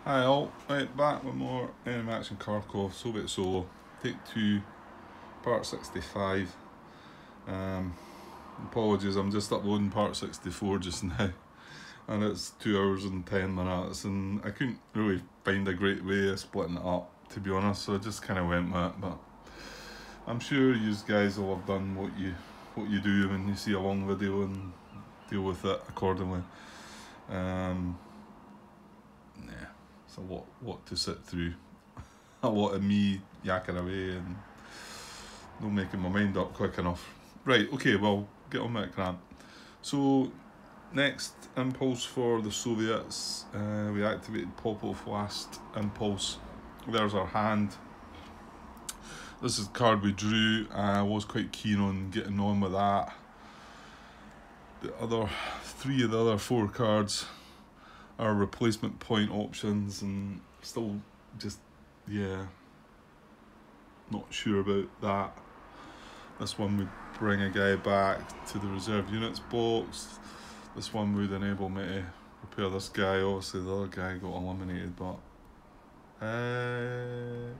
Hi all, right, back with more Enemy Action Kharkov, Soviet Solo, take 2, part 65. Apologies, I'm just uploading part 64 just now, and it's 2 hours and 10 minutes, and I couldn't really find a great way of splitting it up, to be honest, so I just kind of went with it, but I'm sure you guys will have done what you do when you see a long video and deal with it accordingly. Yeah, it's a lot to sit through. A lot of me yakking away and not making my mind up quick enough. Right, okay, well, get on with it, Grant. So, next impulse for the Soviets, we activated Popov last impulse. There's our hand. This is the card we drew. I was quite keen on getting on with that. The other 3 of the other 4 cards are replacement point options, and still just, yeah, not sure about that. This one would bring a guy back to the reserve units box. This one would enable me to repair this guy. Obviously the other guy got eliminated, but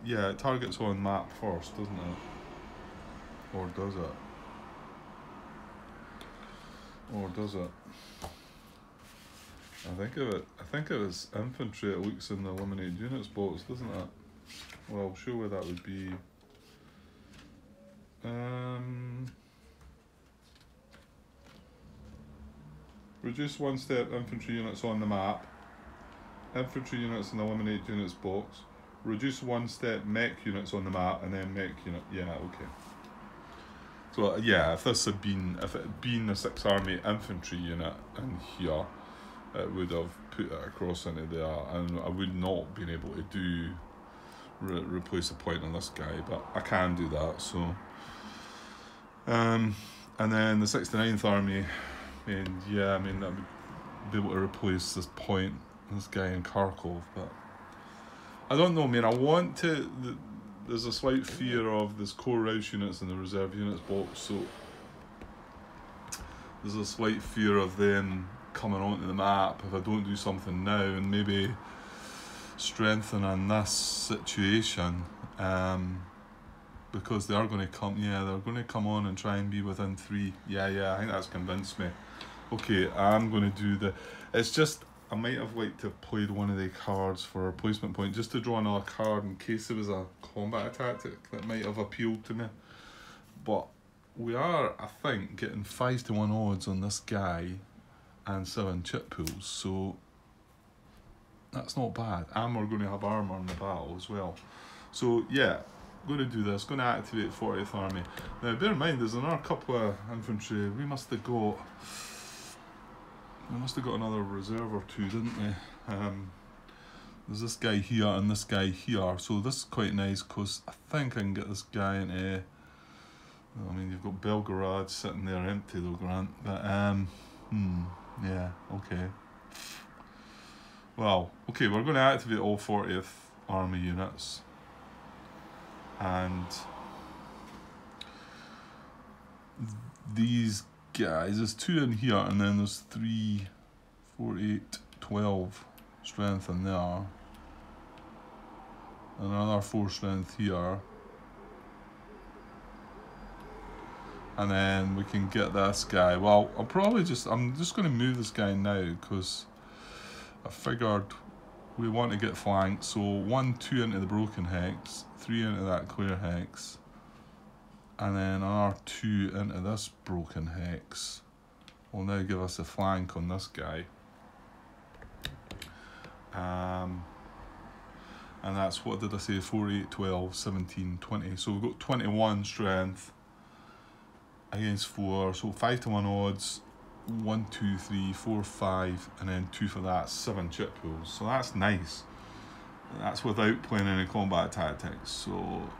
yeah, it targets on map first, doesn't it? Or does it? Or does it? I think it was infantry. It looks in the eliminated units box, doesn't it? Well, I'll show where that would be. Reduce 1 step infantry units on the map. Infantry units in the eliminated units box. Reduce 1 step mech units on the map, and then mech unit. Yeah, okay. So yeah, if it had been a 6th Army infantry unit in here, it would have put it across into there, and I would not have been able to do replace a point on this guy, but I can do that. So, and then the 69th Army, and yeah, I mean I would be able to replace this point, this guy in Kharkov, but I don't know. I mean, I want to. There's a slight fear of this core Rouse units in the reserve units box, so there's a slight fear of them coming onto the map if I don't do something now, and maybe strengthening this situation, because they are going to come. Yeah, they're going to come on and try and be within 3. Yeah, I think that's convinced me. Okay, I'm going to do the. It's just I might have liked to have played one of the cards for a replacement point, just to draw another card in case there was a combat tactic that might have appealed to me. But we are, I think, getting 5-1 odds on this guy and 7 chip pools, so that's not bad. And we're going to have armour in the battle as well. So yeah, going to do this, going to activate 40th Army. Now bear in mind there's another couple of infantry. We must have got another reserve or 2, didn't we? There's this guy here and this guy here, so this is quite nice because I think I can get this guy into. I mean, you've got Belgorod sitting there empty though, Grant. But yeah, okay. Well, okay, we're going to activate all 40th Army units, and these guys, there's 2 in here, and then there's 3, 4, 8, 12 strength in there, and another 4 strength here, and then we can get this guy. Well, I'm just going to move this guy now because I figured we want to get flanked. So 1, 2 into the broken hex, 3 into that clear hex, and then another 2 into this broken hex will now give us a flank on this guy. And that's, what did I say, 4, 8, 12, 17, 20. So we've got 21 strength against 4, so 5-1 odds, 1, 2, 3, 4, 5, and then 2 for that, 7 chip pools. So that's nice. That's without playing any combat tactics. So,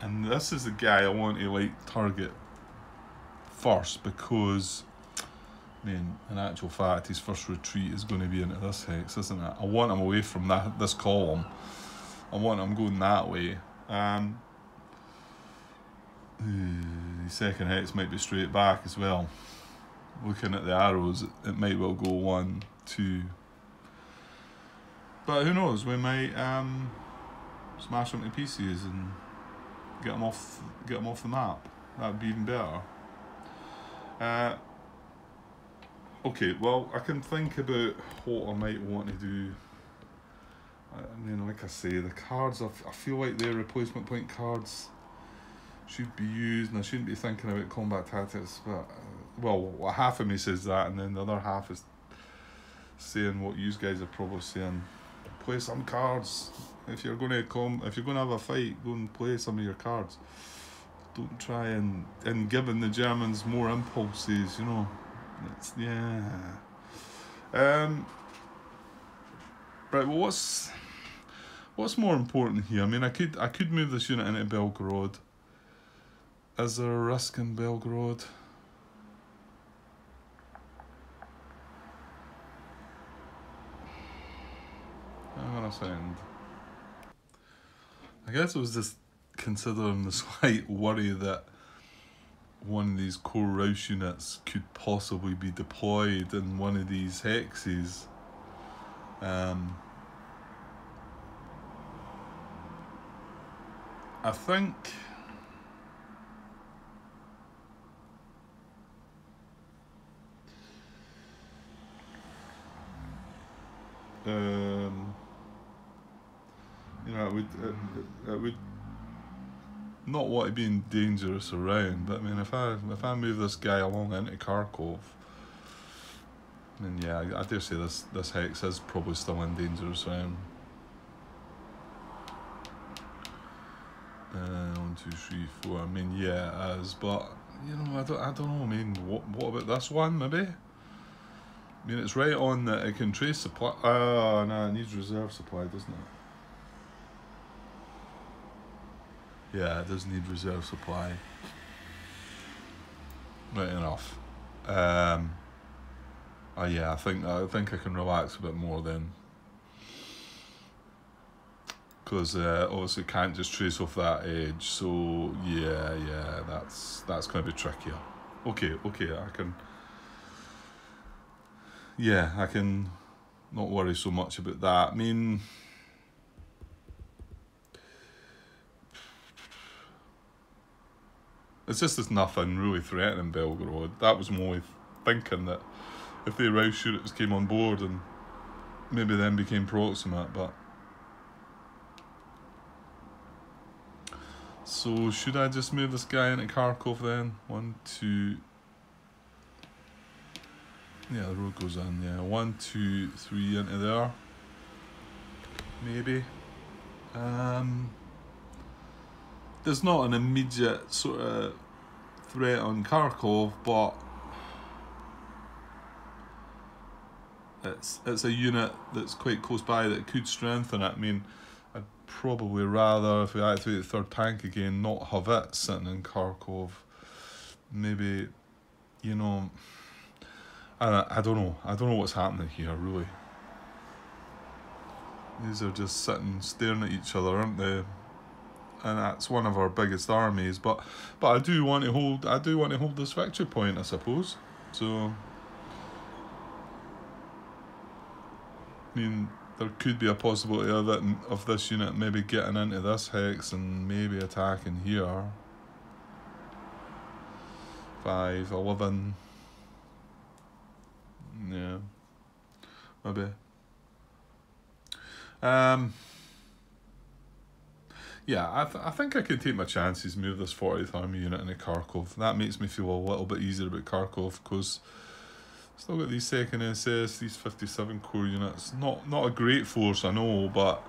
and this is the guy I want to target first because, I mean, in actual fact, his first retreat is going to be into this hex, isn't it? I want him away from this column. I want him going that way. The second hex might be straight back as well. Looking at the arrows, it might well go 1, 2, But who knows? We might smash them to pieces and get them off the map. That would be even better. Okay, well, I can think about what I might want to do. I mean, like I say, the cards, I feel like they're replacement point cards should be used, and I shouldn't be thinking about combat tactics, but, well, half of me says that, and then the other half is saying what you guys are probably saying. Play some cards. If you're going to have a fight, go and play some of your cards. Don't try and giving the Germans more impulses, you know. It's, yeah. Right, well, what's more important here? I mean, I could move this unit into Belgorod. Is there a risk in Belgorod? Hang on a second. I guess it was just considering the slight worry that one of these core Rouse units could possibly be deployed in one of these hexes. I think you know, it would not want to be dangerous around, but I mean, if I move this guy along into Kharkov, then yeah, I dare say this hex is probably still in dangerous round. 1, 2, 3, 4. I mean, yeah, it is, but you know, I don't know. I mean, what about this one? Maybe. I mean, it's right on that it can trace supply. Oh no, it needs reserve supply, doesn't it? Yeah, it does need reserve supply. Right enough. Oh yeah, I think I can relax a bit more then, because obviously can't just trace off that edge. So yeah, that's going to be trickier. Okay, I can. Yeah, I can not worry so much about that. I mean, it's just there's nothing really threatening Belgorod. That was more thinking that if the Rouse units came on board and maybe then became proximate, but. So should I just move this guy into Kharkov then? 1, 2. Yeah, the road goes in. Yeah, 1, 2, 3 into there. Maybe. There's not an immediate sort of threat on Kharkov, but it's a unit that's quite close by that could strengthen it. I mean, I'd probably rather, if we activate the third tank again, not have it sitting in Kharkov. Maybe, you know, I don't know. I don't know what's happening here, really. These are just sitting, staring at each other, aren't they? And that's one of our biggest armies. But I do want to hold this victory point, I suppose. So, I mean, there could be a possibility of this unit maybe getting into this hex and maybe attacking here. 5, 11. Yeah, maybe. Yeah, I think I can take my chances, move this 40th Army unit into Kharkov. That makes me feel a little bit easier about Kharkov, because still got these 2nd SS, these 57 core units. Not a great force, I know, but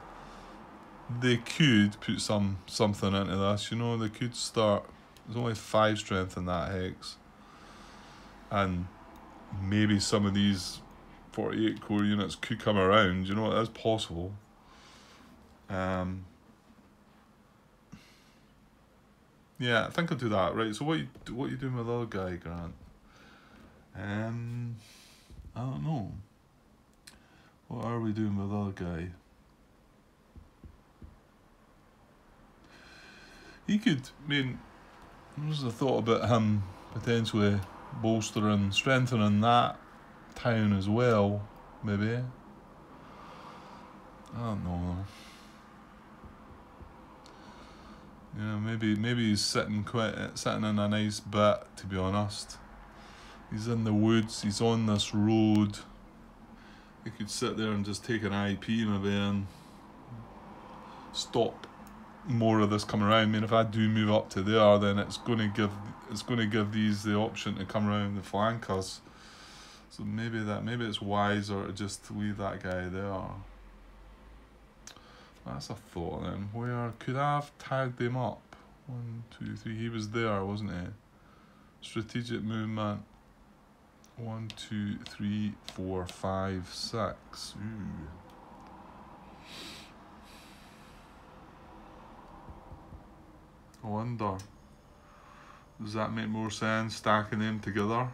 they could put something into this. You know, they could start. There's only 5 strength in that hex, and maybe some of these 48 core units could come around. You know, it is possible. Yeah, I think I'll do that. Right. So what you doing with the other guy, Grant? I don't know. What are we doing with the other guy? He could. I mean, there's a thought about him potentially bolstering, strengthening that town as well, maybe. I don't know. Yeah, maybe he's sitting in a nice bit, to be honest. He's in the woods, he's on this road. He could sit there and just take an IP maybe and stop more of this coming around. I mean, if I do move up to there, then it's gonna give these the option to come around the flankers. So maybe it's wiser to just leave that guy there. That's a thought then. Where could I have tagged him up? 1, 2, 3. He was there, wasn't he? Strategic movement. 1, 2, 3, 4, 5, 6. Ooh. I wonder. Does that make more sense, stacking them together?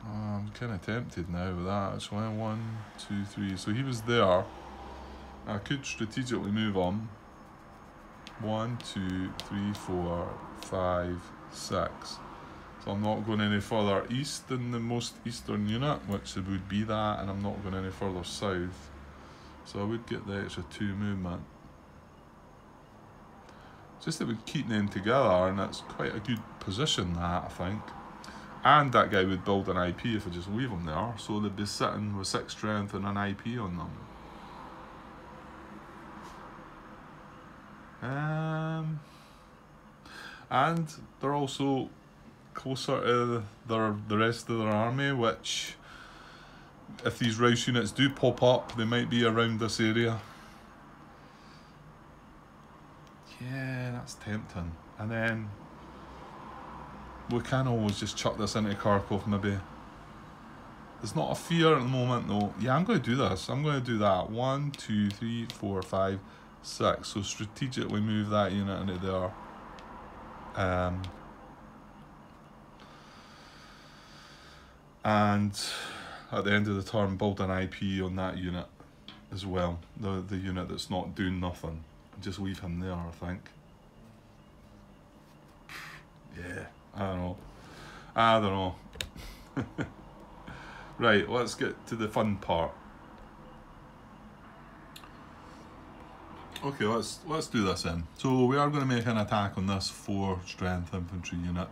I'm kind of tempted now with that. So 1, 2, 3. So he was there. I could strategically move on. 1, 2, 3, 4, 5, 6. So I'm not going any further east than the most eastern unit, which would be that, and I'm not going any further south. So I would get the extra 2 movement. Just that we keep them together, and that's quite a good position, that, I think. And that guy would build an IP if I just leave him there, so they'd be sitting with 6 strength and an IP on them. And they're also closer to the rest of their army, which, if these Rouse units do pop up, they might be around this area. Yeah, that's tempting. And then we can always just chuck this into Kharkov, maybe. There's not a fear at the moment, though. Yeah, I'm going to do this. I'm going to do that. 1, 2, 3, 4, 5, 6. So strategically move that unit into there. And at the end of the turn, build an IP on that unit as well. The unit that's not doing nothing. Just leave him there, I think. Yeah, I don't know. Right, let's get to the fun part. Okay, let's do this then. So we are going to make an attack on this 4 strength infantry unit.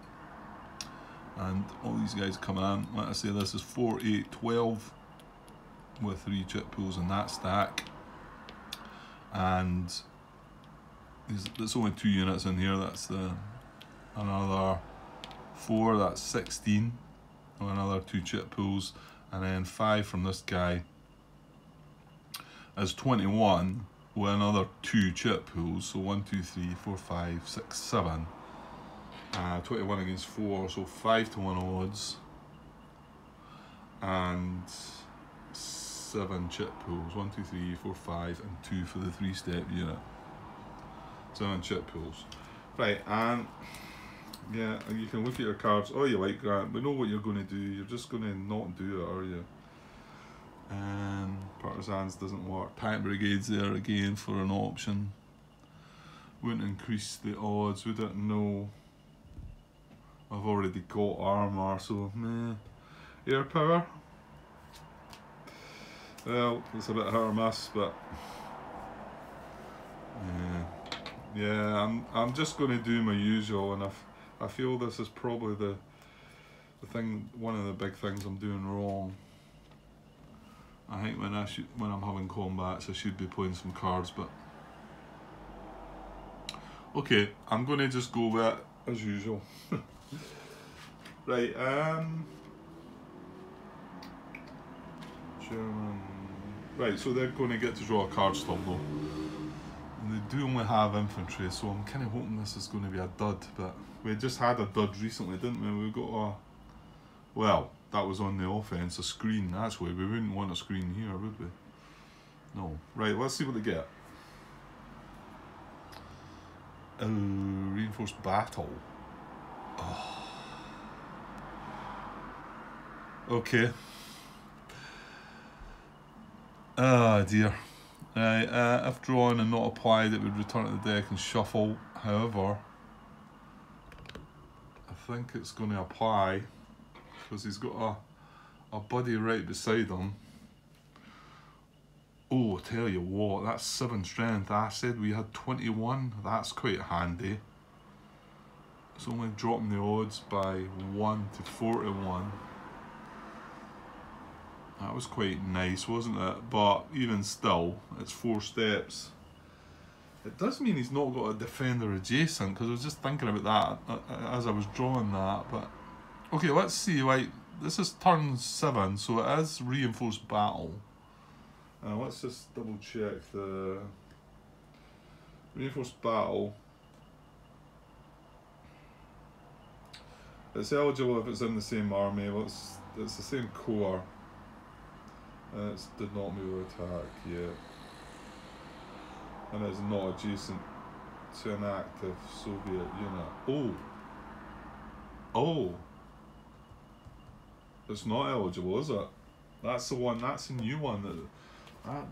And all these guys coming in. Like I say, this is 4, 8, 12 with 3 chip pools in that stack. And there's only 2 units in here. That's another 4, that's 16. And another 2 chip pools. And then 5 from this guy is 21 with another 2 chip pools. So 1, 2, 3, 4, 5, 6, 7. 21 against 4, so 5-1 odds. And 7 chip pools. 1, 2, 3, 4, 5, and 2 for the 3-step unit. 7 chip pools. Right, and yeah, and you can look at your cards. Oh, you like Grant? We know what you're going to do. You're just going to not do it, are you? Partisans doesn't work. Tank brigades there again for an option. Wouldn't increase the odds, would it? No. I've already got armour, so meh. Air power. Well, it's a bit hit or miss, but yeah. I'm just going to do my usual, and I feel this is probably the thing, one of the big things I'm doing wrong. I think when I'm having combats, I should be playing some cards, but okay, I'm going to just go with it as usual. Right, German. Right, so they're going to get to draw a card still though. And they do only have infantry, so I'm kind of hoping this is going to be a dud, but we just had a dud recently, didn't we? We got a, well, that was on the offense, a screen, that's why we wouldn't want a screen here, would we? No. Right, let's see what they get. Reinforced battle. Oh. Okay. Ah dear. Right, if drawn and not applied, it would return to the deck and shuffle. However, I think it's going to apply because he's got a buddy right beside him. Oh, I tell you what, that's 7 strength. I said we had 21. That's quite handy. It's only dropping the odds by 1 to 4 to 1. That was quite nice, wasn't it? But even still, it's 4 steps. It does mean he's not got a defender adjacent, because I was just thinking about that as I was drawing that. But okay, let's see. Like, this is turn 7, so it is reinforced battle. Let's just double check the reinforced battle. It's eligible if it's in the same army. It's the same corps. It did not move or attack yet. And it's not adjacent to an active Soviet unit. Oh! It's not eligible, is it? That's the one, that's a new one.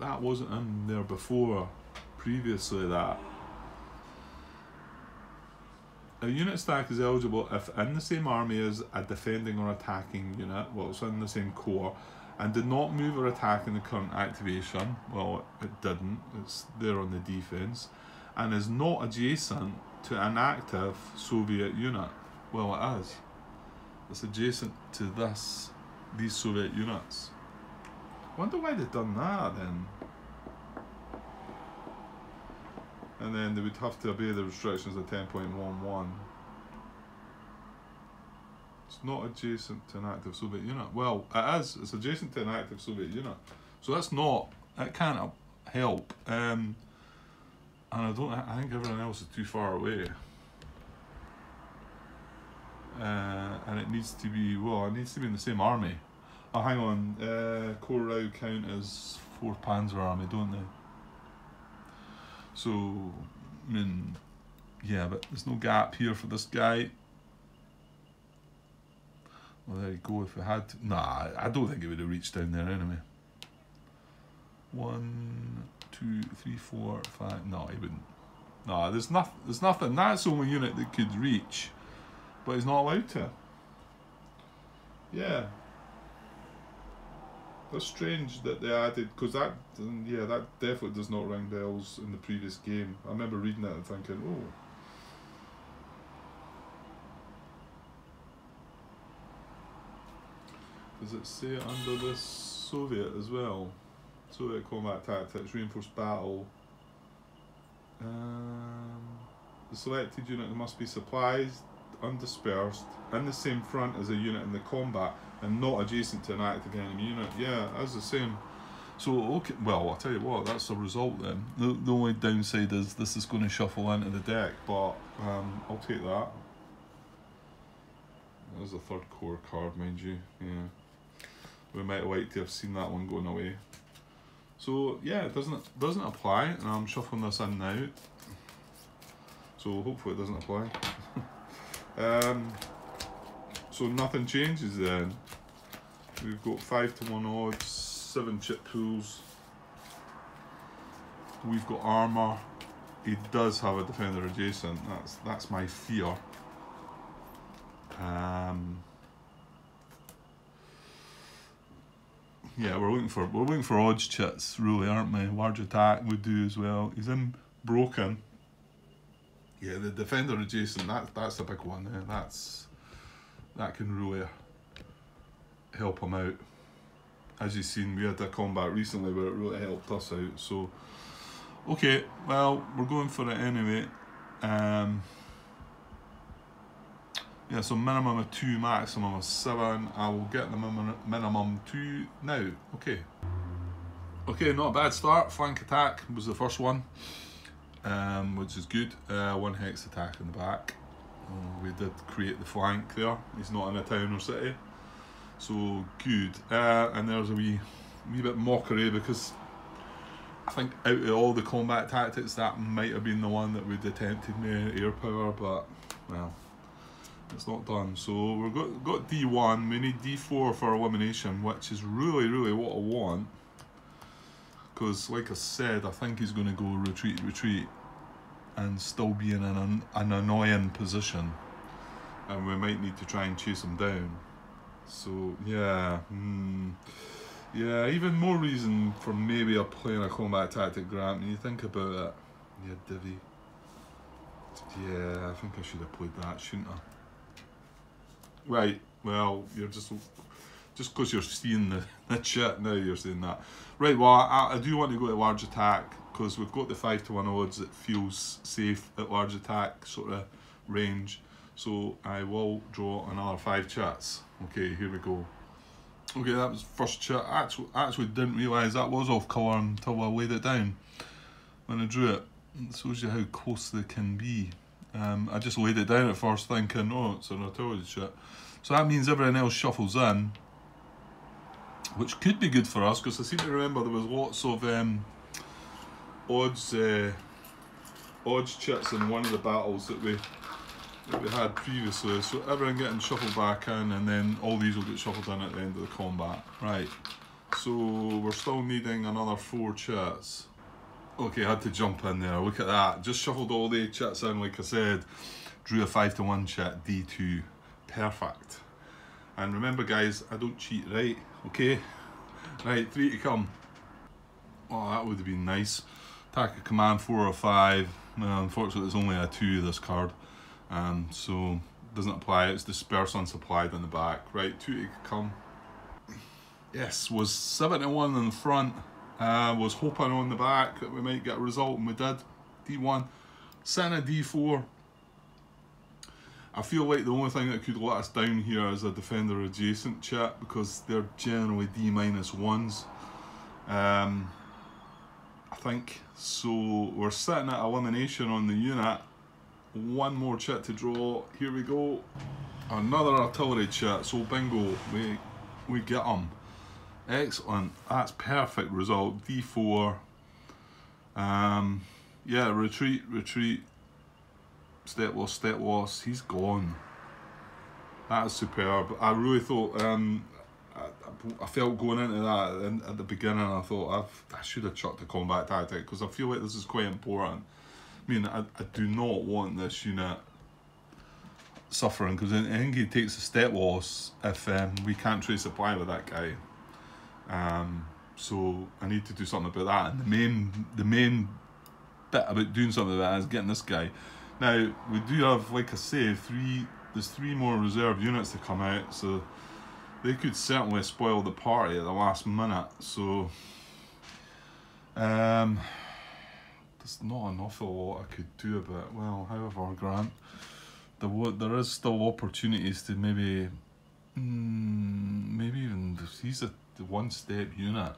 That wasn't in there before, previously that. A unit stack is eligible if in the same army as a defending or attacking unit, well, it's in the same corps, and did not move or attack in the current activation. Well, it didn't, it's there on the defense, and is not adjacent to an active Soviet unit. Well, it is. It's adjacent to these Soviet units. Wonder why they've done that then. And then they would have to obey the restrictions of 10.11. It's not adjacent to an active Soviet unit. Well, it is. It's adjacent to an active Soviet unit. So that's not. It can't help. And I think everyone else is too far away. And it needs to be. Well, it needs to be in the same army. Oh, hang on. Corps Rau count as 4th Panzer Army, don't they? So, I mean, yeah, but there's no gap here for this guy. Well, there you go. If we had to, nah, I don't think it would have reached down there anyway. 1, 2, 3, 4, 5. No, he wouldn't. No, there's nothing. That's the only unit that could reach, but he's not allowed to. Yeah. That's strange that they added, because that definitely does not ring bells in the previous game. I remember reading it and thinking, oh. Does it say it under this Soviet as well? Soviet combat tactics, reinforced battle. The selected unit must be supplied, undispersed, in the same front as a unit in the combat, and not adjacent to an active enemy unit. Yeah, that's the same. So, okay, well, I'll tell you what, that's the result then. The only downside is this is going to shuffle into the deck, but I'll take that. There's a 3rd Corps card, mind you. Yeah, we might have liked to have seen that one going away. So yeah, it doesn't apply, and I'm shuffling this in now. So hopefully it doesn't apply. So nothing changes then. We've got 5 to 1 odds, 7 chip pools. We've got armour. He does have a defender adjacent. That's my fear. Yeah, we're looking for odds chits, really, aren't we? Large attack would do as well. He's in broken. Yeah, the defender adjacent. That's a big one. Yeah, that can really help him out. As you've seen, we had a combat recently where it really helped us out. So, okay, well, we're going for it anyway. Yeah, so minimum of 2, maximum of 7. I will get the minimum 2 now. Okay. Okay, not a bad start. Flank attack was the first one, which is good. 1 hex attack in the back. We did create the flank there. He's not in a town or city, so good. And there's a wee bit mockery, because I think out of all the combat tactics, that might have been the one that would attempted me air power, but well, it's not done. So we've got D1. We need D4 for elimination, which is really what I want, because like I said, I think he's going to go retreat and still be in an annoying position, and we might need to try and chase him down. So yeah, Yeah, even more reason for maybe playing a combat tactic, Grant. When you think about it, yeah, divvy. Yeah, I think I should have played that, shouldn't I? Right. Well, you're just because you're seeing the chat now, you're saying that. Right. Well, I do want to go to large attack because we've got the 5-1 odds. It feels safe at large attack sort of range. So I will draw another 5 chats. Okay, here we go. Okay, that was first chat. Actually didn't realise that was off colour until I laid it down when I drew it. It shows you how close they can be. I just laid it down at first thinking, oh, it's an Untitled Chapter. So that means everything else shuffles in, which could be good for us because I seem to remember there was lots of odds chits in one of the battles that we had previously. So everything getting shuffled back in, and then all these will get shuffled in at the end of the combat. Right. So we're still needing another 4 chits. Okay, I had to jump in there. Look at that. Just shuffled all the chits in, like I said. Drew a 5-1 chit, D2. Perfect. And remember, guys, I don't cheat, right? Okay? Right, 3 to come. Oh, that would have been nice. Attack a command 4 or 5. Unfortunately, there's only a 2 of this card. So, doesn't apply. It's disperse unsupplied on the back. Right, 2 to come. Yes, was 7-1 in the front. Was hoping on the back that we might get a result, and we did. D1. Sent a D4. I feel like the only thing that could let us down here is a defender adjacent chit because they're generally D-1s. I think. So we're sitting at elimination on the unit. 1 more chit to draw. Here we go. Another artillery chit. So bingo, we get them. Excellent. That's perfect result. D4. Yeah, retreat. Step loss. He's gone. That is superb. I really thought. I felt going into that at the beginning. I thought I should have chucked the combat tactic because I feel like this is quite important. I mean, I do not want this unit suffering because I think he takes a step loss if we can't trade supply with that guy. So I need to do something about that. And the main bit about doing something about that is getting this guy. Now we do have, like I say, there's 3 more reserve units to come out, so they could certainly spoil the party at the last minute. So there's not an awful lot I could do about it. Well, however, Grant, there is still opportunities to maybe even he's the 1-step unit.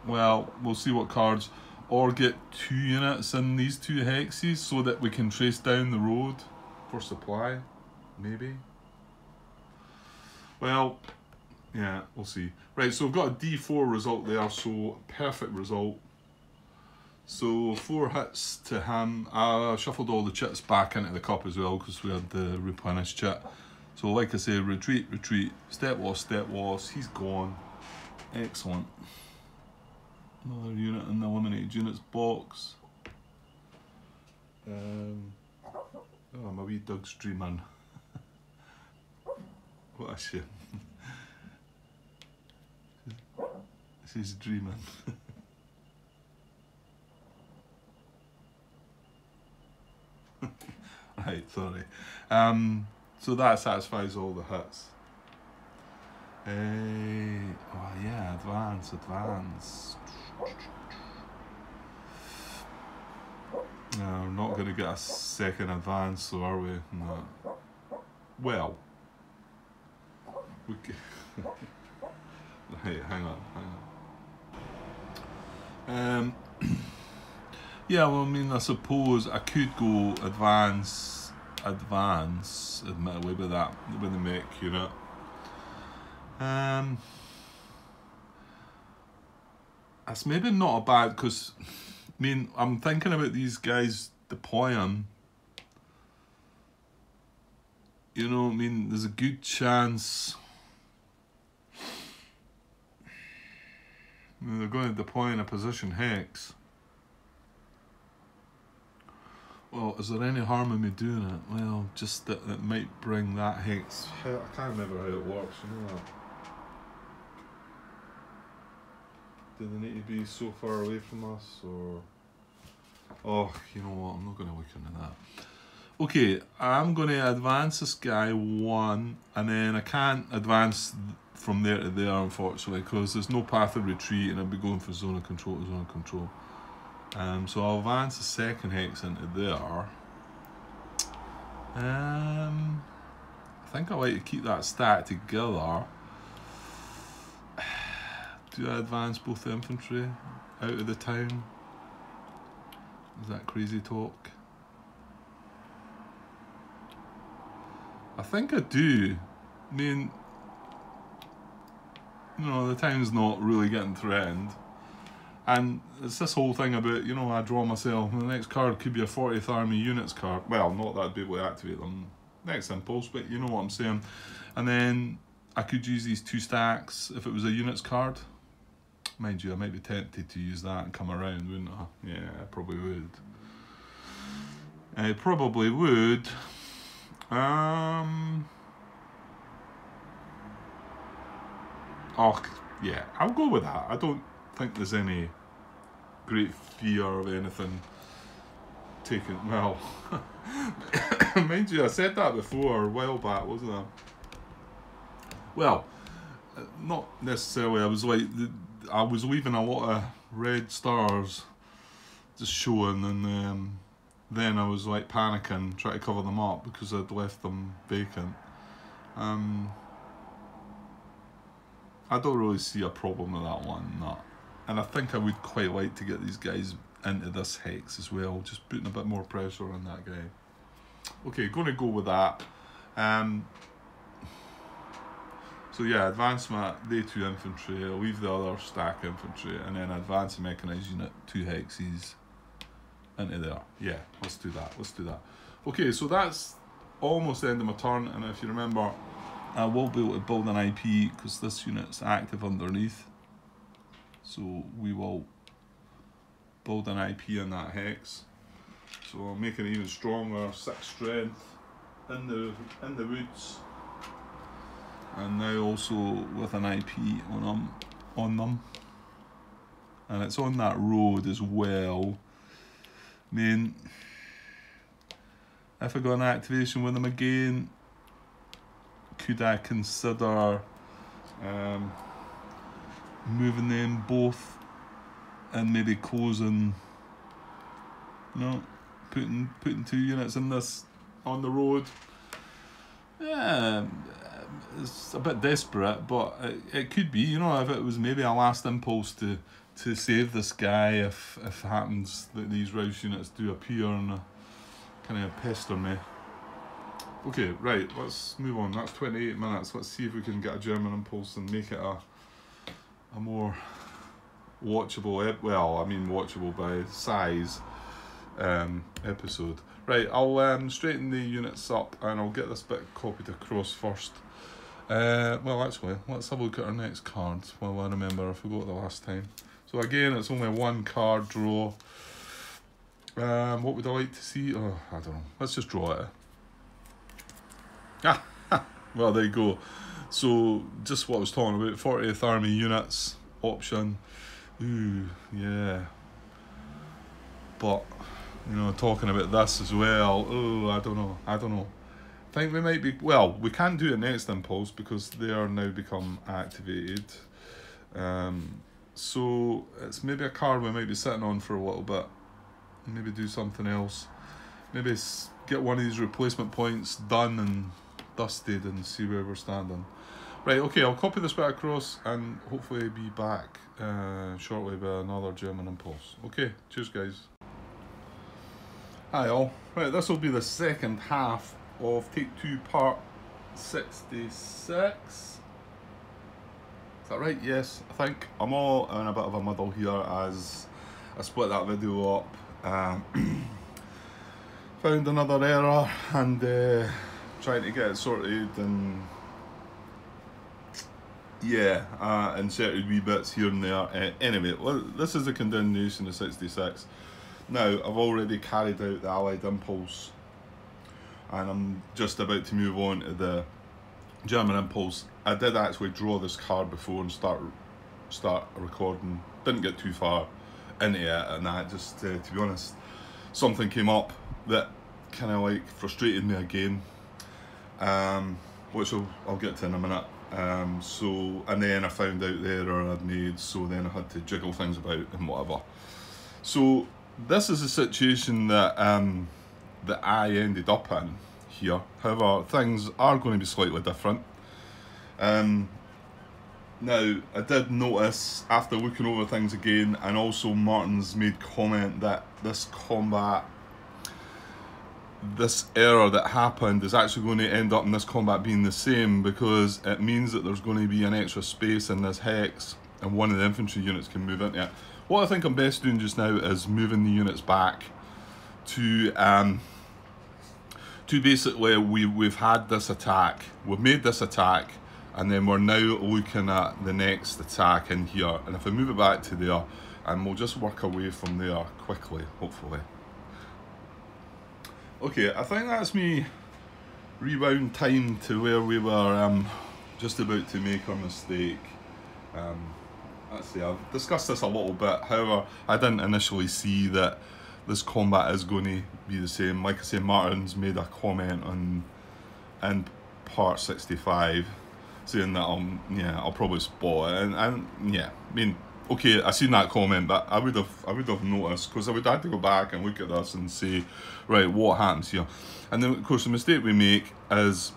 Well, we'll see what cards, or get 2 units in these 2 hexes so that we can trace down the road for supply, maybe. Well, yeah, we'll see. Right, so we've got a D4 result there, so perfect result. So 4 hits to him. I shuffled all the chits back into the cup as well because we had the replenished chit. So like I say, retreat, step loss, he's gone. Excellent. Another unit in the eliminated units box. Oh, my wee dog's dreaming. What a shame. She's dreaming. Right, sorry. So that satisfies all the hits. Oh yeah, advance. No, we're not going to get a second advance, so are we? No. Well, we hey, hang on. Yeah, well, I mean, I suppose I could go advance, admittedly, with the mech unit. That's maybe not a bad, because, I mean, I'm thinking about these guys deploying. You know, I mean, there's a good chance they're going to deploy in a position hex. Well, is there any harm in me doing it? Well, just that it might bring that hex. I can't remember how it works, you know that. Do they need to be so far away from us, or... Oh, you know what, I'm not going to look into that. Okay, I'm going to advance this guy 1, and then I can't advance from there to there, unfortunately, because there's no path of retreat, and I'll be going from zone of control to zone of control. So I'll advance the second hex into there. I think I like to keep that stack together. Do I advance both the infantry out of the town? Is that crazy talk? I think I do. I mean, you know, the town's not really getting threatened. And it's this whole thing about, you know, I draw myself, the next card could be a 40th Army Units card. Well, not that I'd be able to activate them next impulse, but you know what I'm saying. And then I could use these 2 stacks if it was a Units card. Mind you, I might be tempted to use that and come around, wouldn't I? Yeah, I probably would. I probably would. Oh, yeah, I'll go with that. I don't think there's any great fear of anything taken. Well, mind you, I said that before a while back, wasn't I? Well, not necessarily. I was leaving a lot of red stars just showing, and then I was like panicking, trying to cover them up because I'd left them vacant. I don't really see a problem with that one, no. And I think I would quite like to get these guys into this hex as well, just putting a bit more pressure on that guy. Okay, going to go with that. So yeah, advance my day 2 infantry, I'll leave the other stack infantry, and then advance the mechanised unit 2 hexes into there. Yeah, let's do that, let's do that. Okay, so that's almost the end of my turn, and if you remember, I will be able to build an IP because this unit's active underneath. So we will build an IP in that hex. So I'll make it even stronger, 6 strength in the woods. And now also with an IP on them. And it's on that road as well. I mean, if I got an activation with them again, could I consider moving them both and maybe closing, you know, putting 2 units in this on the road? Yeah, it's a bit desperate, but it could be, you know, if it was maybe a last impulse to save this guy if it happens that these Rouse units do appear and kind of pester me. Okay, right, let's move on. That's 28 minutes. Let's see if we can get a German impulse and make it a more watchable, well, I mean watchable by size episode. Right, I'll straighten the units up and I'll get this bit copied across first. Well, actually, let's have a look at our next cards while I remember. I forgot the last time. So again, it's only 1 card draw. What would I like to see? Oh, I don't know. Let's just draw it. Well, there you go. So, just what I was talking about, 40th Army Units option. Ooh, yeah. But, you know, talking about this as well. Oh, I don't know. I think we might be... Well, we can't do it next impulse because they are now become activated. So, it's maybe a card we might be sitting on for a little bit. Maybe do something else. Maybe get one of these replacement points done and dusted and see where we're standing. Right, okay, I'll copy this bit across and hopefully be back shortly with another German impulse. Okay, cheers guys. Hi all. Right, this will be the second half of Take 2 Part 66. Is that right? Yes, I think. I'm all in a bit of a muddle here as I split that video up. Found another error and trying to get it sorted, and yeah, inserted wee bits here and there. Anyway, well, this is the continuation of 66. Now, I've already carried out the Allied Impulse, and I'm just about to move on to the German Impulse. I did actually draw this card before and start recording. Didn't get too far into it, and I just, to be honest, something came up that kind of like frustrated me again, which I'll get to in a minute. And then I found out the error I'd made, so then I had to jiggle things about and whatever. So this is a situation that that I ended up in here. However, things are going to be slightly different. Now, I did notice after looking over things again, and also Martin's made comment that this combat, this error that happened is actually going to end up in this combat being the same, because it means that there's going to be an extra space in this hex and one of the infantry units can move into it. What I think I'm best doing just now is moving the units back to basically we've had this attack, we've made this attack, and then we're now looking at the next attack in here. And if I move it back to there, and we'll just work away from there quickly, hopefully. Okay, I think that's me rewound time to where we were just about to make our mistake. Let's see, I've discussed this a little bit, however, I didn't initially see that this combat is going to be the same. Like I say, Martin's made a comment in part 65 saying that I'll probably spot it, and yeah, I mean, okay, I seen that comment, but I would have noticed, because I would have to go back and look at this and say, right, what happens here? And then of course the mistake we make is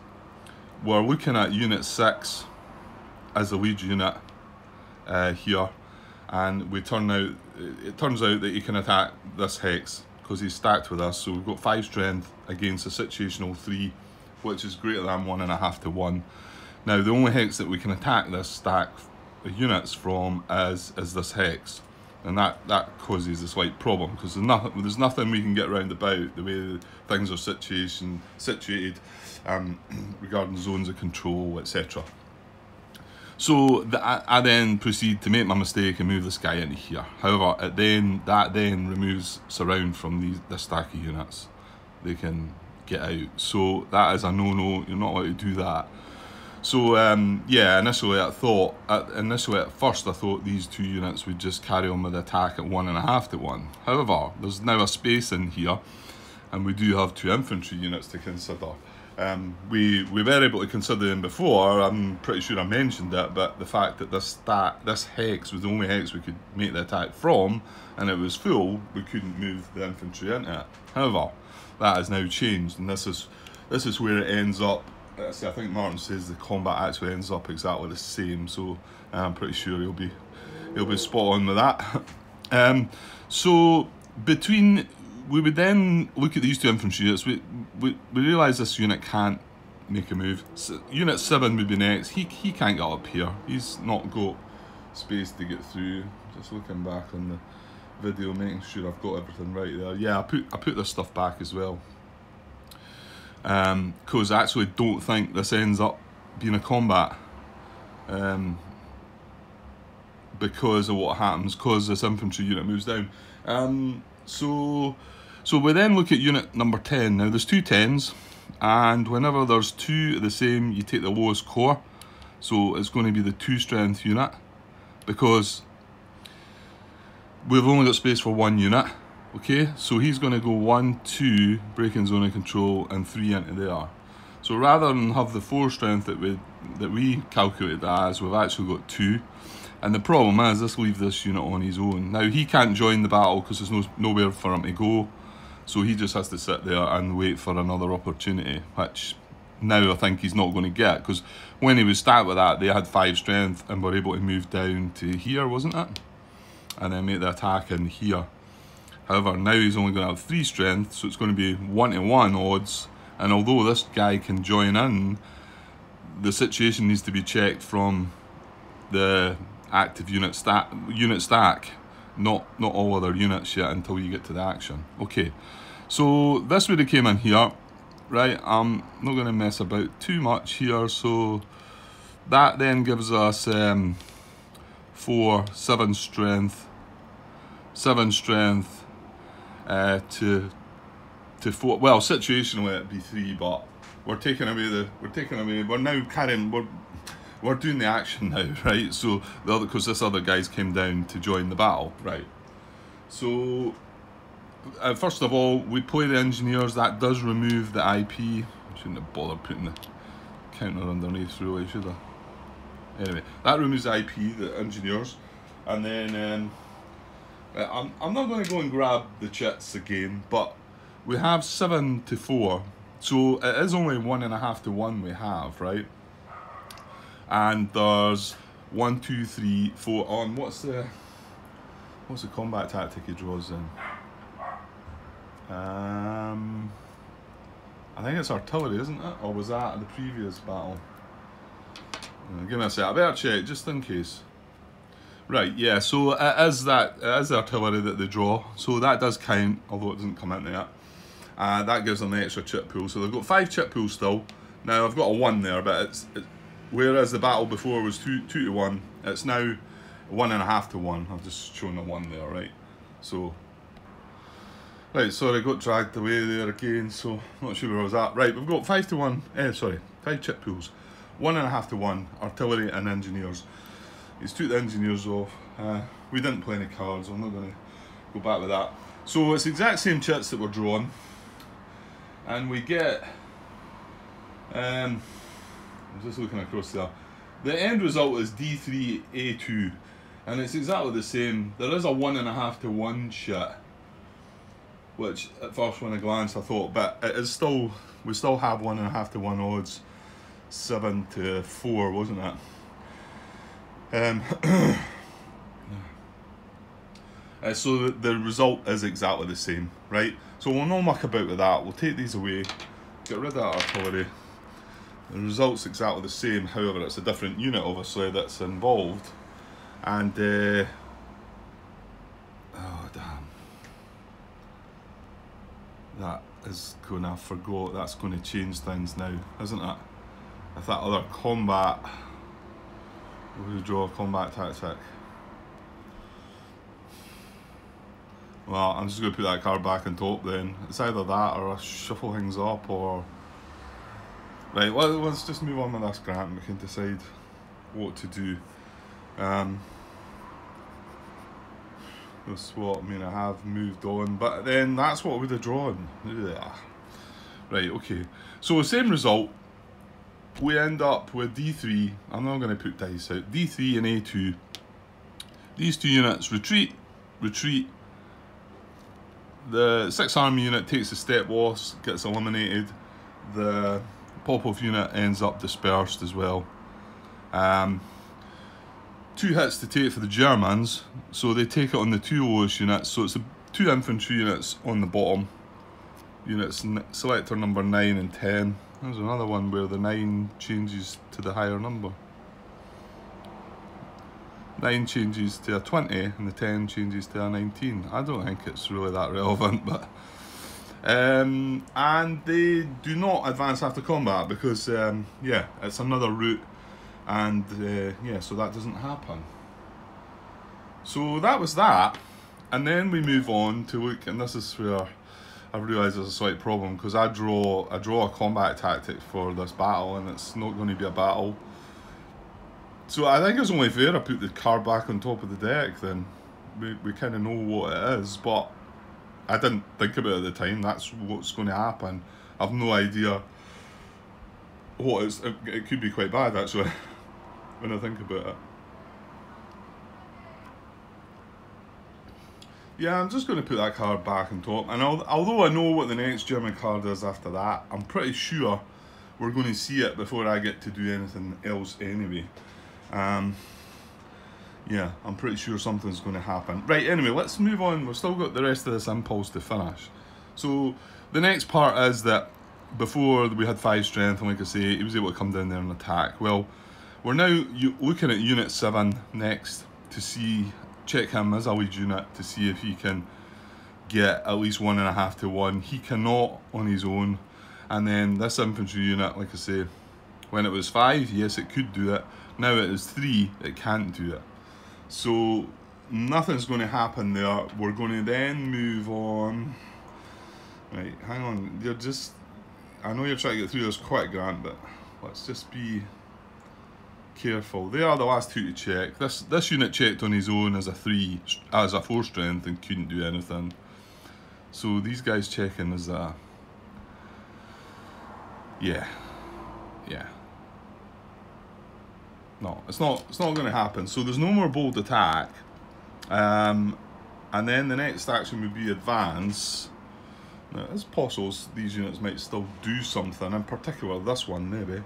we're looking at unit 6 as the lead unit here, and it turns out that he can attack this hex because he's stacked with us. So we've got 5 strength against a situational 3, which is greater than 1.5 to 1. Now the only hex that we can attack this stack of units from is this hex, and that causes a slight problem, because there's nothing we can get round about the way things are situated regarding zones of control, etc. So I then proceed to make my mistake and move this guy into here. However, that then removes surround from this stack of units. They can get out. So that is a no-no. You're not allowed to do that. So yeah, initially at first I thought these 2 units would just carry on with the attack at 1.5 to 1. However, there's now a space in here, and we do have 2 infantry units to consider. We were able to consider them before. I'm pretty sure I mentioned it, but the fact that this hex was the only hex we could make the attack from, and it was full, we couldn't move the infantry into it. However, that has now changed, and this is where it ends up. I think Martin says the combat actually ends up exactly the same, so I'm pretty sure he'll be spot on with that. So we would then look at these 2 infantry units. We realise this unit can't make a move. So unit 7 would be next. He can't get up here. He's not got space to get through. Just looking back on the video, making sure I've got everything right there. Yeah, I put this stuff back as well, because I actually don't think this ends up being a combat, because of what happens, because this infantry unit moves down. So we then look at unit number 10. Now there's 2 10s, and whenever there's 2 of the same, you take the lowest core. So it's going to be the 2 strength unit, because we've only got space for 1 unit. Okay, so he's going to go 1, 2, breaking zone of control, and 3 into there. So rather than have the 4 strength that we calculated as, we've actually got 2. And the problem is, this leaves this unit on his own. Now he can't join the battle because there's nowhere for him to go. So he just has to sit there and wait for another opportunity, which now I think he's not going to get, because when he was stacked with that, they had 5 strength and were able to move down to here, wasn't it? And then make the attack in here. However, now he's only going to have 3 strength, so it's going to be 1 to 1 odds. And although this guy can join in, the situation needs to be checked from the active unit stack, not all other units yet until you get to the action. Okay, so this would have came in here, right? I'm not going to mess about too much here. So that then gives us 4, 7 strength, to 4. Well, situationally it'd be 3, but we're now carrying, we're doing the action now, right? So because this other guys came down to join the battle, right? So first of all, we play the engineers. That does remove the IP. I shouldn't have bothered putting the counter underneath, really, should I? Anyway, that removes the IP, the engineers, and then I'm not going to go and grab the chits again, but we have 7 to 4, so it is only 1.5 to 1 we have, right? And there's 1, 2, 3, 4 on. What's the combat tactic he draws in? I think it's artillery, isn't it? Or was that the previous battle? Give me a sec. I better check just in case. Right, yeah. So it is the artillery that they draw. So that does count, although it doesn't come into it. That gives them an extra chip pool. So they've got 5 chip pools still. Now I've got a 1 there, but whereas the battle before was 2 to 1, it's now 1.5 to 1. I've just shown a 1 there, right? So, right, sorry, got dragged away there again, so not sure where I was at. Right, we've got 5 to 1, 5 chip pools. 1.5 to 1, artillery and engineers. He's took the engineers off. We didn't play any cards, I'm not going to go back with that. So it's the exact same chits that we're drawing. And we get, I'm just looking across there. The end result is D3A2, and it's exactly the same. There is a 1.5 to 1 chit, which at first when I glanced I thought, but it is still, we still have 1.5 to 1 odds, 7 to 4, wasn't it? So the result is exactly the same, right? So we'll not muck about with that. We'll take these away, get rid of that artillery. The result's exactly the same, however it's a different unit obviously that's involved. And oh damn, that is gonna, I forgot, that's going to change things now, isn't it? If that other combat, we'll draw a combat tactic. Well, I'm just going to put that card back on top then. It's either that or I shuffle things up or... Right, well, let's just move on with this grant and we can decide what to do. That's what, I mean, I have moved on, but then that's what I would have drawn. Right, okay. So same result. We end up with D3. I'm not going to put dice out. D3 and A2. These 2 units retreat. The 6th Army unit takes a step loss, gets eliminated. The Popov unit ends up dispersed as well. 2 hits to take for the Germans, so they take it on the 2 lowest units. So it's the 2 infantry units on the bottom. Units selector number 9 and 10. There's another one where the 9 changes to the higher number. 9 changes to a 20 and the 10 changes to a 19. I don't think it's really that relevant, but and they do not advance after combat because yeah, it's another route, and yeah, so that doesn't happen. So that was that, and then we move on to look, and this is where I realise there's a slight problem because I draw a combat tactic for this battle, and it's not going to be a battle. So I think it's only fair I put the card back on top of the deck, then we kind of know what it is, but I didn't think about it at the time. That's what's going to happen. I've no idea what it's, it could be quite bad actually when I think about it. Yeah, I'm just going to put that card back on top, and although I know what the next German card is after that, I'm pretty sure we're going to see it before I get to do anything else anyway. Yeah, I'm pretty sure something's going to happen. Right, anyway, let's move on. We've still got the rest of this impulse to finish. So the next part is that before we had 5 strength, and like I say, he was able to come down there and attack. Well, we're now looking at Unit 7 next to see, check him as a lead unit to see if he can get at least 1.5 to 1. He cannot on his own. And then this infantry unit, like I say, when it was 5, yes, it could do it. Now it is 3, it can't do it. So nothing's going to happen there. We're going to then move on. Right, hang on. You're just, I know you're trying to get through this quick, Grant, but let's just be careful. They are the last two to check. This unit checked on his own as a 4 strength and couldn't do anything. So these guys checking as a, yeah. No, it's not going to happen. So there's no more bold attack. And then the next action would be advance. Now, it's possible these units might still do something, in particular this one maybe.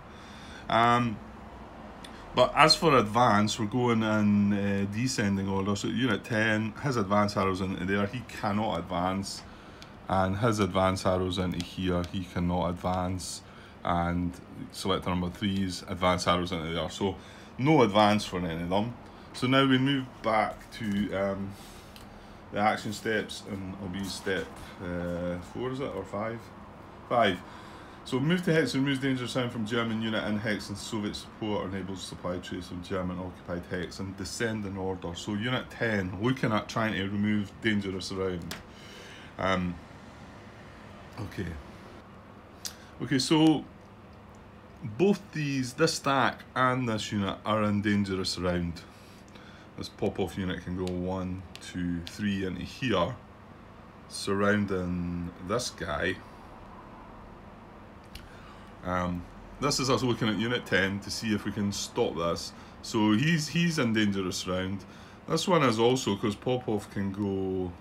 But as for advance, we're going in descending order. So Unit 10, his advance arrows into there, he cannot advance. And his advance arrows into here, he cannot advance. And selector number 3's advance arrows into there. So no advance for any of them. So now we move back to the action steps, and it'll be step 4, is it, or 5? 5. So move to Hex removes danger sound from German unit in Hex, and Soviet support enables supply trace of German occupied Hex, and descend in order. So Unit 10, looking at trying to remove dangerous around. Okay, so both this stack and this unit are in dangerous around. This pop-off unit can go 1, 2, 3 into here, surrounding this guy. This is us looking at Unit 10 to see if we can stop this. So he's in dangerous round. This one is also, because pop-off can go,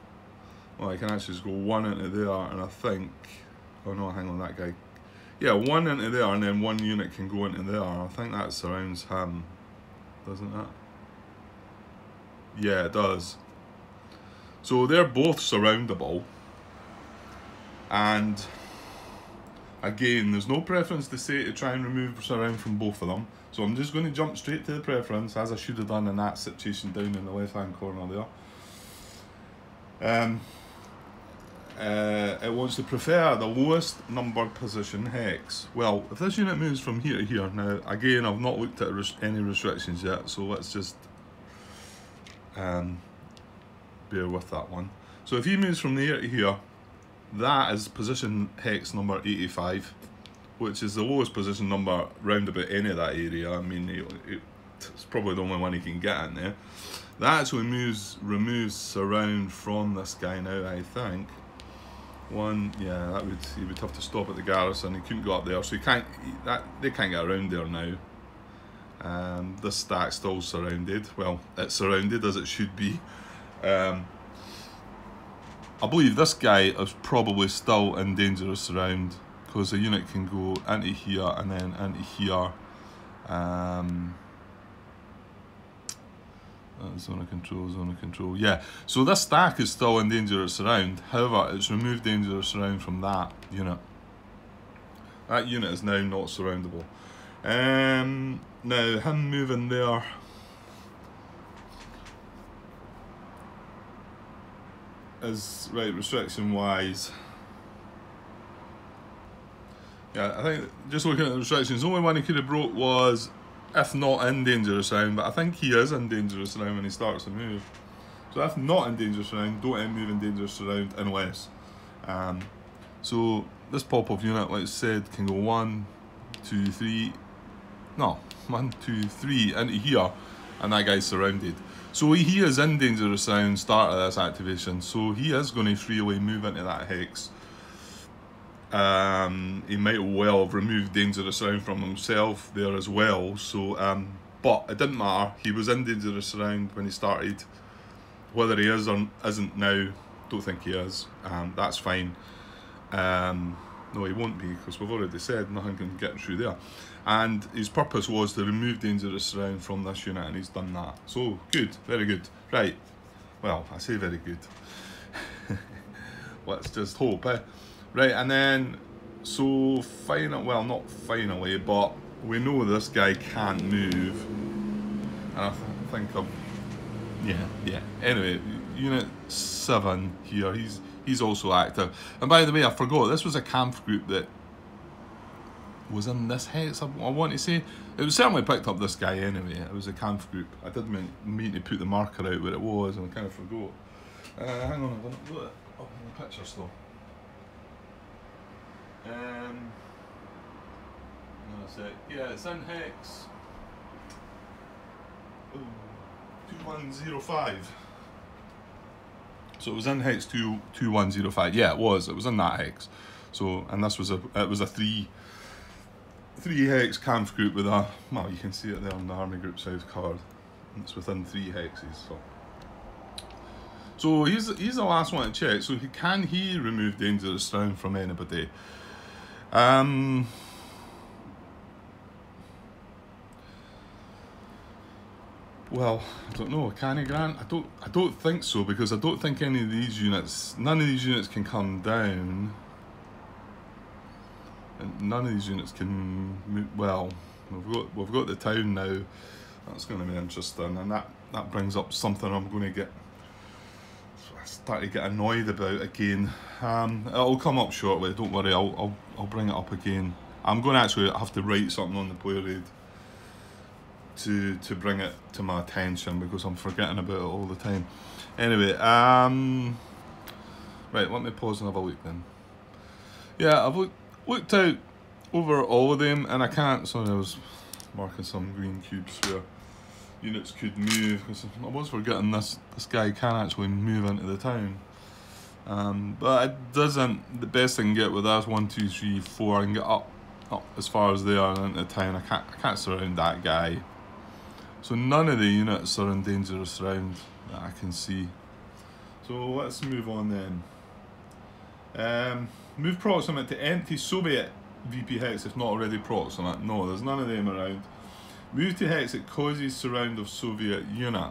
well, I can actually just go 1 into there, and I think, oh no, hang on, that guy. Yeah, 1 into there, and then 1 unit can go into there. I think that surrounds him, doesn't it? Yeah, it does. So they're both surroundable. And again, there's no preference to say to try and remove surround from both of them. So I'm just going to jump straight to the preference, as I should have done in that situation down in the left-hand corner there. It wants to prefer the lowest numbered position Hex. Well, if this unit moves from here to here, now again, I've not looked at any restrictions yet, so let's just bear with that one. So if he moves from there to here, that is position Hex number 85, which is the lowest position number round about any of that area. I mean, it's probably the only one he can get in there. That actually removes surround from this guy now, I think. One, yeah, he would have to stop at the garrison. He couldn't go up there, so they can't get around there now. This stack's still surrounded. Well, it's surrounded as it should be. I believe this guy is probably still in dangerous surround, because the unit can go into here and then into here. Zone of control, yeah. So this stack is still in dangerous surround. However, it's removed dangerous surround from that unit. That unit is now not surroundable. Now, him moving there is, right, restriction wise. Yeah, I think just looking at the restrictions, the only one he could have broke was if not in dangerous round, but I think he is in dangerous round when he starts to move. So if not in dangerous round, don't move in dangerous round unless. So this pop-off unit, like I said, can go 1, 2, 3. No, 1, 2, 3 into here, and that guy's surrounded. So he is in dangerous round, start of this activation, so he is going to freely move into that Hex. He might well have removed dangerous round from himself there as well, so but it didn't matter. He was in dangerous round when he started. Whether he is or isn't now, don't think he is. That's fine. No, he won't be, because we've already said nothing can get through there. And his purpose was to remove dangerous round from this unit, and he's done that. So good, very good. Right, well, I say very good. Let's just hope, eh? Right, and then, so finally, well, not finally, but we know this guy can't move. And I think yeah. Anyway, Unit 7 here, he's also active. And by the way, I forgot, this was a camp group that was in this Hex, I want to say. It was certainly picked up this guy anyway. It was a Kampf group. I did mean to put the marker out where it was, and I kind of forgot. Hang on, I didn't put it up in the picture still. No, that's it. Yeah, it's in hex 2105. So it was in hex 2105. Yeah, it was in that hex. So, and this was a three hex Kampf group with a, well, you can see it there on the Army Group South card. It's within 3 hexes. So he's the last one to check. So can he remove dangerous round from anybody? Well, I don't know. Can he, Grant? I don't think so, because I don't think none of these units can come down. And none of these units can move. Well, we've got the town now. That's going to be interesting, and that brings up something I'm going to start to get annoyed about again. It'll come up shortly. Don't worry. I'll bring it up again. I'm going to actually have to write something on the player aid to bring it to my attention, because I'm forgetting about it all the time. Anyway, right, let me pause and have a look then. Yeah, I've looked out over all of them, and I can't. Sorry, I was marking some green cubes where units could move, because I was forgetting this guy can actually move into the town. But it doesn't. The best thing I can get with that is 1, 2, 3, 4. I can get up as far as they are into the town. I can't surround that guy. So none of the units are in dangerous round that I can see. So let's move on then. Move proximate to empty Soviet VP hex if not already proximate. No, there's none of them around. Move to hex that causes surround of Soviet unit.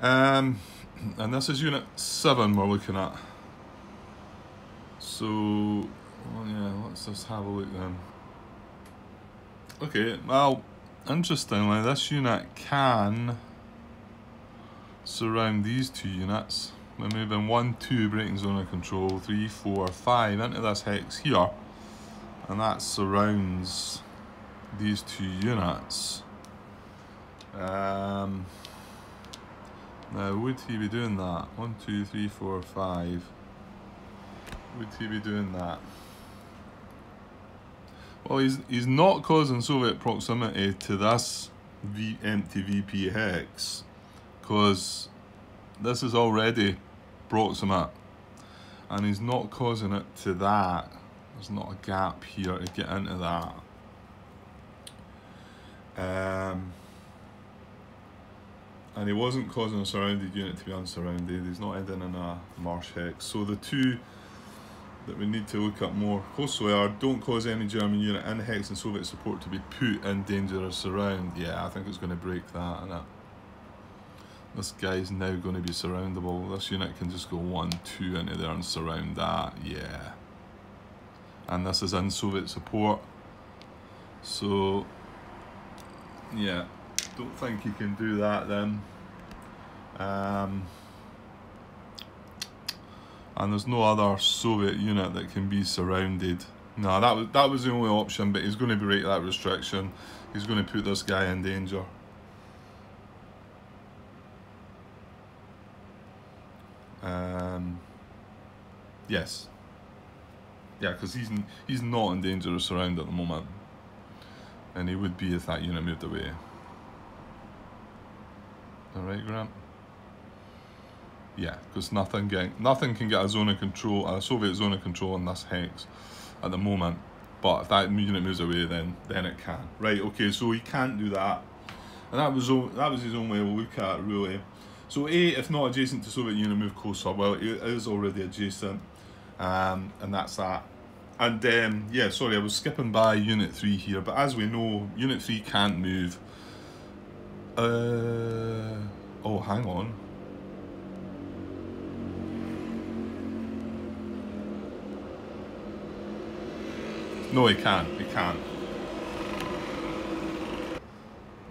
And this is unit 7 we're looking at. So, well, yeah, let's just have a look then. Okay, well, interestingly, this unit can surround these 2 units. We're moving 1, 2 breaking zone of control, 3, 4, 5 into this hex here, and that surrounds these 2 units. Now, would he be doing that? 1, 2, 3, 4, 5. Would he be doing that? Well, he's not causing Soviet proximity to this empty VP hex, because this is already proximate, and he's not causing it to that. There's not a gap here to get into that. And he wasn't causing a surrounded unit to be unsurrounded. He's not ending in a marsh hex. So the 2 that we need to look at more closely are: don't cause any German unit in hex and Soviet support to be put in dangerous surround. Yeah, I think it's going to break that, innit? This guy's now going to be surroundable. This unit can just go 1, 2 into there and surround that. Yeah. And this is in Soviet support. So, yeah, don't think you can do that then. And there's no other Soviet unit that can be surrounded. No, that was the only option, but he's going to break that restriction. He's going to put this guy in danger. Yes. Yeah, because he's not in dangerous surround at the moment, and he would be if that unit moved away. All right, Grant. Yeah, because nothing can get a zone of control, a Soviet zone of control in this hex at the moment. But if that unit moves away, then it can. Right. Okay. So he can't do that, and that was his own way to look at it, really. So A, if not adjacent to Soviet unit, move closer. Well, it is already adjacent, and that's that. And yeah, sorry, I was skipping by Unit 3 here, but as we know, Unit 3 can't move. Oh, hang on. No, he can't. He can't.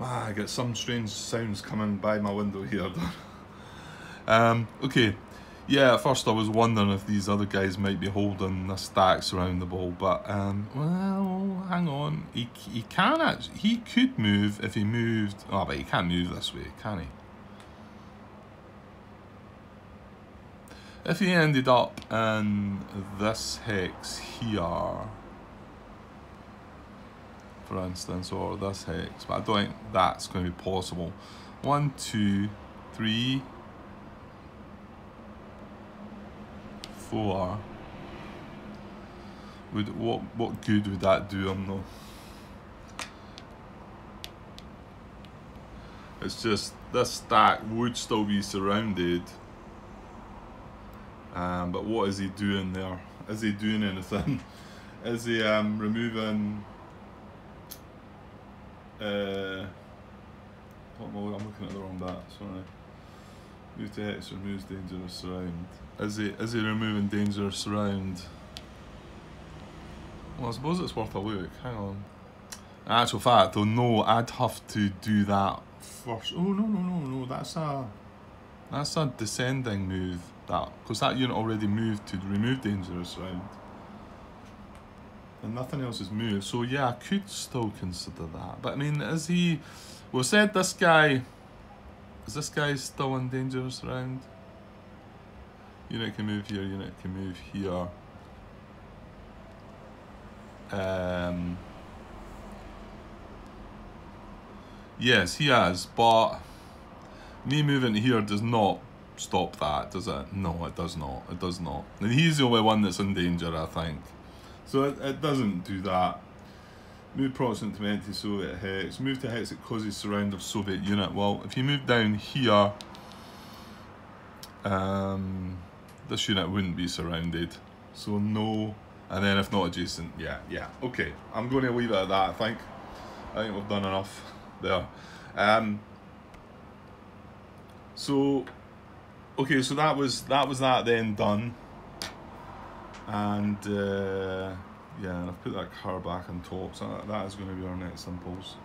Ah, I get some strange sounds coming by my window here. Okay, Yeah, at first I was wondering if these other guys might be holding the stacks around the ball, but well, hang on. He can actually, he could move if he moved. Oh, but he can't move this way, can he? If he ended up in this hex here, for instance, or this hex, but I don't think that's going to be possible. 1, 2, 3, 4. What good would that do him though? It's just this stack would still be surrounded. But what is he doing there? Is he doing anything? Is he removing? I'm looking at the wrong bat. Sorry. Move to hex removes dangerous surround. Is he removing dangerous surround? Well, I suppose it's worth a look. Hang on. In actual fact, though, no, I'd have to do that first. Oh no! That's a descending move. That because that unit already moved to remove dangerous surround, and nothing else is moved. So yeah, I could still consider that. But I mean, is he? We said this guy. Is this guy still in dangerous surround? Unit can move here. Unit can move here. Yes, he has, but me moving here does not stop that, does it? No, it does not. It does not. And he's the only one that's in danger, I think. So it doesn't do that. Move Protestant to anti-Soviet hex. Move to hex that causes surround of Soviet unit. Well, if you move down here, this unit wouldn't be surrounded. So no. And then if not adjacent, yeah. Okay, I'm going to leave it at that, I think. I think we've done enough there. So, okay, so that was that then done. And yeah, and I've put that car back on top, so that is going to be our next impulse.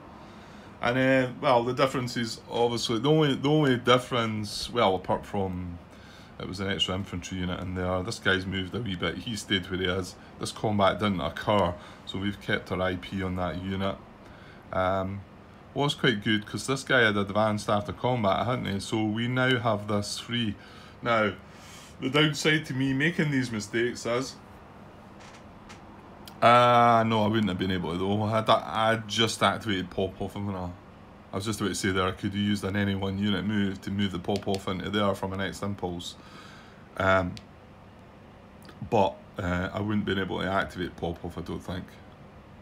And well, the difference is obviously the only difference, well, apart from it was an extra infantry unit in there. This guy's moved a wee bit. He stayed where he is. This combat didn't occur, so we've kept our IP on that unit. Was quite good because this guy had advanced after combat, hadn't he? So we now have this free. Now, the downside to me making these mistakes is, no, I wouldn't have been able to though. I just activated pop-off. I was just about to say there, I could have used an any one unit move to move the pop-off into there from a next impulse. But I wouldn't been able to activate pop-off, I don't think.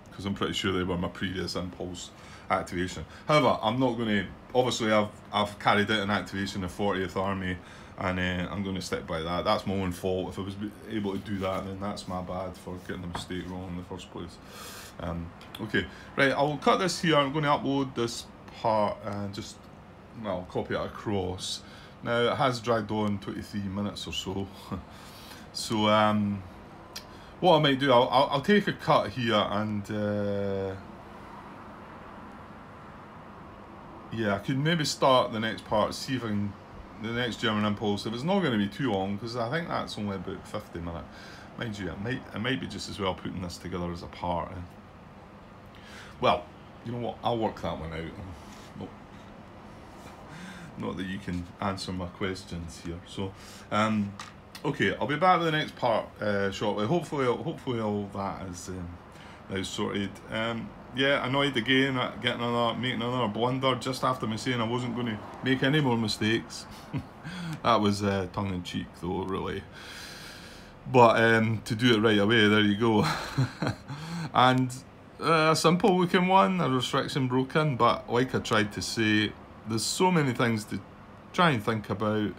Because I'm pretty sure they were my previous impulse activation. However, I'm not going to, obviously I've carried out an activation of 40th Army, and I'm going to stick by that. That's my own fault. If I was able to do that, then that's my bad for getting the mistake wrong in the first place. Okay, right, I'll cut this here. I'm going to upload this part and just, well, copy it across. Now it has dragged on 23 minutes or so. So what I might do, I'll take a cut here and yeah, I could maybe start the next part, see if I can, the next German impulse, if it's not going to be too long, because I think that's only about 50 minutes. Mind you, it might be just as well putting this together as a part. Well, you know what, I'll work that one out. Not that you can answer my questions here. So, okay, I'll be back with the next part shortly. Hopefully all that is now sorted. Yeah, annoyed again at making another blunder just after me saying I wasn't going to make any more mistakes. That was tongue in cheek though, really. But to do it right away, there you go. And a simple looking one, a restriction broken, but like I tried to say, there's so many things to try and think about.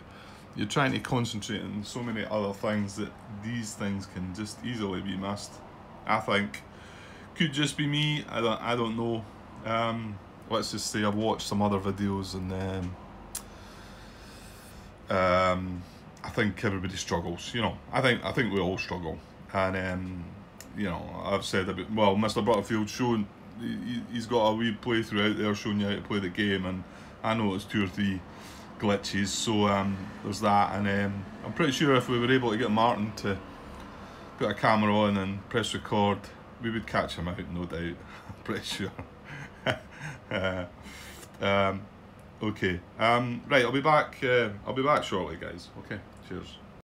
You're trying to concentrate on so many other things that these things can just easily be missed, I think. Could just be me, I don't know. Let's just say I've watched some other videos and I think everybody struggles, you know. I think we all struggle. And you know, I've said a bit, well, Mr. Butterfield showing, he's got a wee playthrough out there showing you how to play the game, and I know it's 2 or 3 glitches. So there's that, and I'm pretty sure if we were able to get Martin to put a camera on and press record, we would catch him out, no doubt. I'm pretty sure. Okay. Right, I'll be back shortly, guys. Okay. Cheers.